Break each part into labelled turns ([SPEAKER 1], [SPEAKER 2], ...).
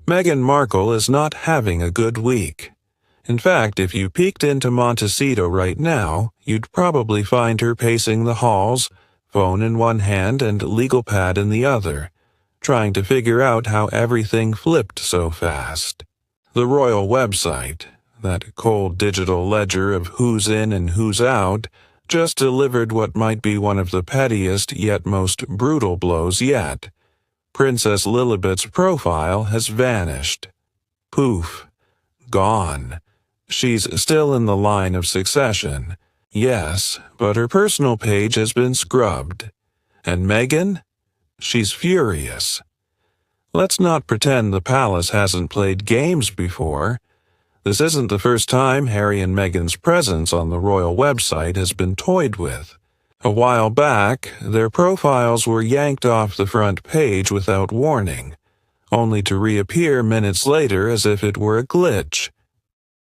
[SPEAKER 1] Meghan Markle is not having a good week. In fact, if you peeked into Montecito right now, you'd probably find her pacing the halls, phone in one hand and legal pad in the other, trying to figure out how everything flipped so fast. The royal website, that cold digital ledger of who's in and who's out, just delivered what might be one of the pettiest yet most brutal blows yet. Princess Lilibet's profile has vanished. Poof. Gone. She's still in the line of succession, yes, but her personal page has been scrubbed. And Meghan? She's furious. Let's not pretend the palace hasn't played games before. This isn't the first time Harry and Meghan's presence on the royal website has been toyed with. A while back, their profiles were yanked off the front page without warning, only to reappear minutes later as if it were a glitch.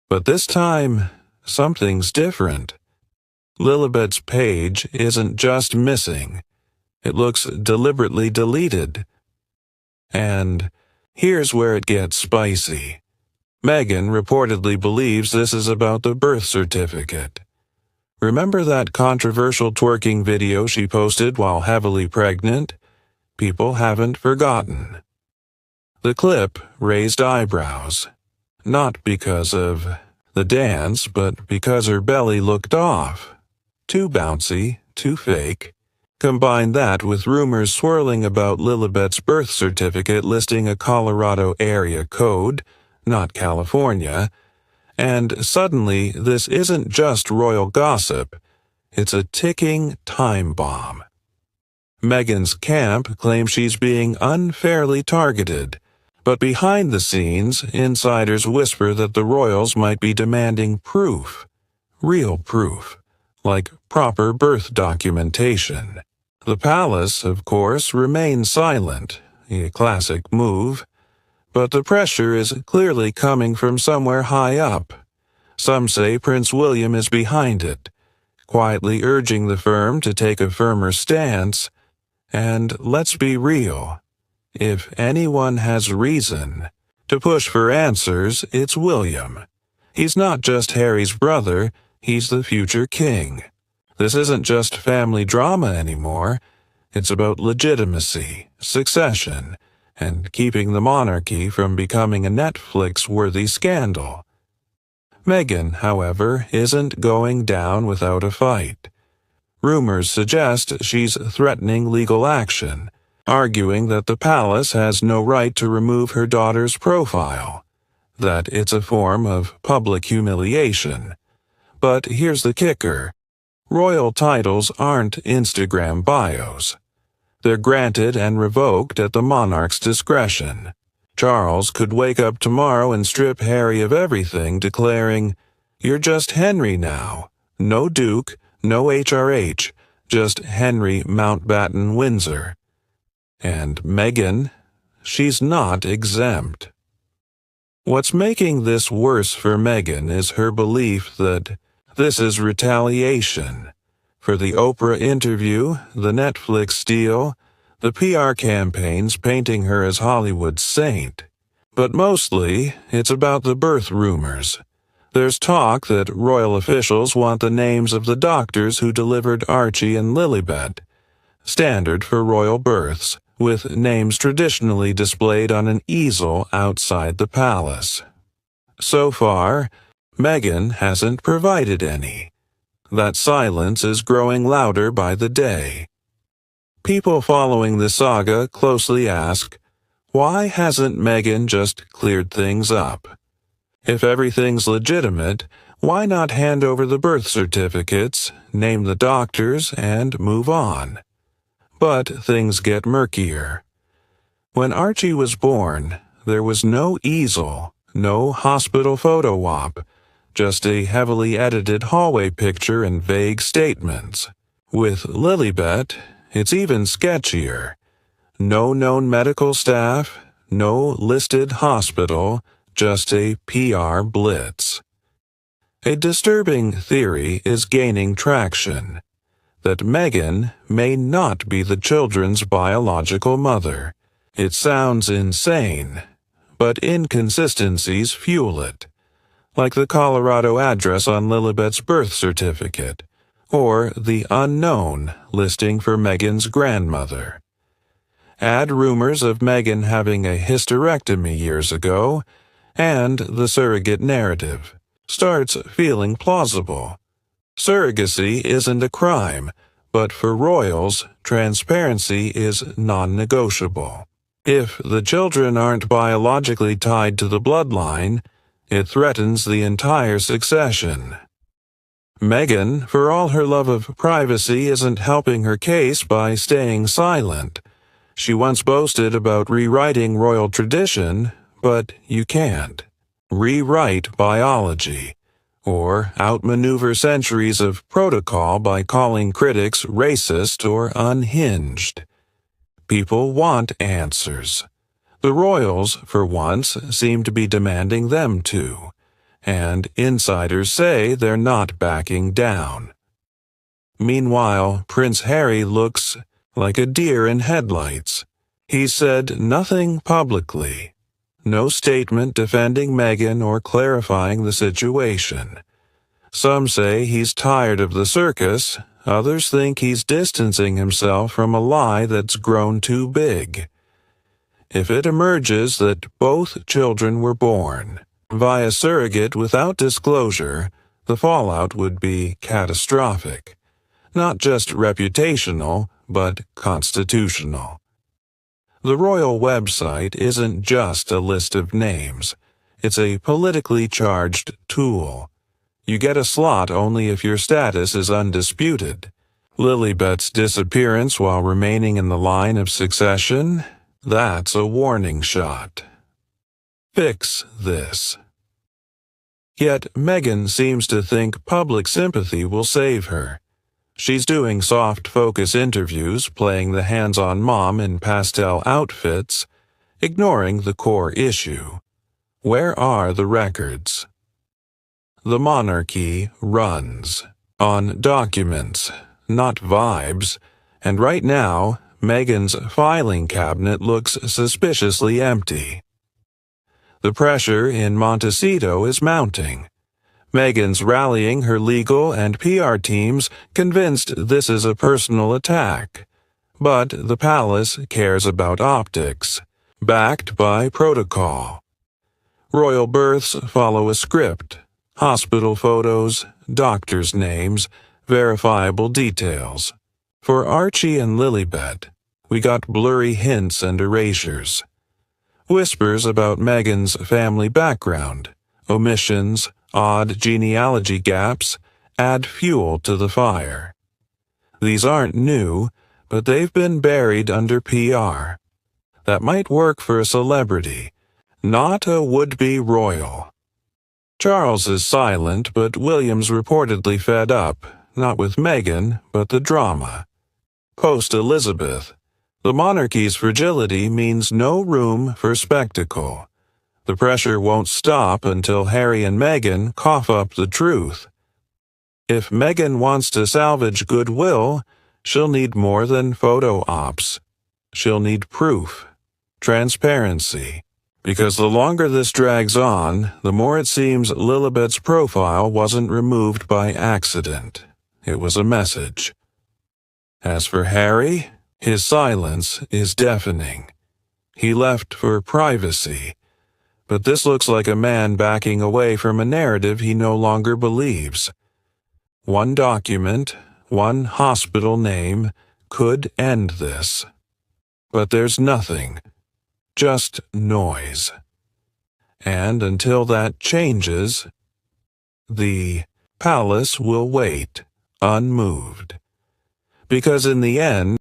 [SPEAKER 1] But this time, something's different. Lilibet's page isn't just missing. It looks deliberately deleted. And here's where it gets spicy. Meghan reportedly believes this is about the birth certificate. Remember that controversial twerking video she posted while heavily pregnant? People haven't forgotten. The clip raised eyebrows. Not because of the dance, but because her belly looked off. Too bouncy, too fake. Combine that with rumors swirling about Lilibet's birth certificate listing a Colorado area code, not California, and suddenly this isn't just royal gossip, it's a ticking time bomb. Meghan's camp claims she's being unfairly targeted, but behind the scenes, insiders whisper that the royals might be demanding proof, real proof, like proper birth documentation. The palace, of course, remains silent, a classic move, but the pressure is clearly coming from somewhere high up. Some say Prince William is behind it, quietly urging the firm to take a firmer stance. And let's be real, if anyone has reason to push for answers, it's William. He's not just Harry's brother, he's the future king. This isn't just family drama anymore. It's about legitimacy, succession, and keeping the monarchy from becoming a Netflix-worthy scandal. Meghan, however, isn't going down without a fight. Rumors suggest she's threatening legal action, arguing that the palace has no right to remove her daughter's profile, that it's a form of public humiliation. But here's the kicker. Royal titles aren't Instagram bios. They're granted and revoked at the monarch's discretion. Charles could wake up tomorrow and strip Harry of everything, declaring, "You're just Henry now. No Duke, no HRH, just Henry Mountbatten Windsor." And Meghan, she's not exempt. What's making this worse for Meghan is her belief that this is retaliation. For the Oprah interview, the Netflix deal, the PR campaigns painting her as Hollywood's saint. But mostly, it's about the birth rumors. There's talk that royal officials want the names of the doctors who delivered Archie and Lilibet, standard for royal births, with names traditionally displayed on an easel outside the palace. So far, Meghan hasn't provided any. That silence is growing louder by the day. People following the saga closely ask, why hasn't Meghan just cleared things up? If everything's legitimate, why not hand over the birth certificates, name the doctors, and move on? But things get murkier. When Archie was born, there was no easel, no hospital photo op, just a heavily edited hallway picture and vague statements. With Lilibet, it's even sketchier. No known medical staff, no listed hospital, just a PR blitz. A disturbing theory is gaining traction, that Meghan may not be the children's biological mother. It sounds insane, but inconsistencies fuel it, like the Colorado address on Lilibet's birth certificate, or the unknown listing for Meghan's grandmother. Add rumors of Meghan having a hysterectomy years ago, and the surrogate narrative starts feeling plausible. Surrogacy isn't a crime, but for royals, transparency is non-negotiable. If the children aren't biologically tied to the bloodline, it threatens the entire succession. Meghan, for all her love of privacy, isn't helping her case by staying silent. She once boasted about rewriting royal tradition, but you can't. Rewrite biology, or outmaneuver centuries of protocol by calling critics racist or unhinged. People want answers. The royals, for once, seem to be demanding them too, and insiders say they're not backing down. Meanwhile, Prince Harry looks like a deer in headlights. He said nothing publicly. No statement defending Meghan or clarifying the situation. Some say he's tired of the circus, others think he's distancing himself from a lie that's grown too big. If it emerges that both children were born via surrogate without disclosure, the fallout would be catastrophic. Not just reputational, but constitutional. The royal website isn't just a list of names. It's a politically charged tool. You get a slot only if your status is undisputed. Lilibet's disappearance while remaining in the line of succession? That's a warning shot. Fix this. Yet Meghan seems to think public sympathy will save her. She's doing soft focus interviews, playing the hands-on mom in pastel outfits, ignoring the core issue. Where are the records? The monarchy runs on documents, not vibes, and right now, Meghan's filing cabinet looks suspiciously empty. The pressure in Montecito is mounting. Meghan's rallying her legal and PR teams, convinced this is a personal attack. But the palace cares about optics, backed by protocol. Royal births follow a script. Hospital photos, doctors' names, verifiable details. For Archie and Lilibet, we got blurry hints and erasures. Whispers about Meghan's family background, omissions, odd genealogy gaps, add fuel to the fire. These aren't new, but they've been buried under PR. That might work for a celebrity, not a would-be royal. Charles is silent, but William's reportedly fed up, not with Meghan, but the drama. Post-Elizabeth, the monarchy's fragility means no room for spectacle. The pressure won't stop until Harry and Meghan cough up the truth. If Meghan wants to salvage goodwill, she'll need more than photo ops. She'll need proof, transparency. Because the longer this drags on, the more it seems Lilibet's profile wasn't removed by accident. It was a message. As for Harry, his silence is deafening. He left for privacy. But this looks like a man backing away from a narrative he no longer believes. One document, one hospital name, could end this. But there's nothing. Just noise. And until that changes, the palace will wait, unmoved. Because in the end,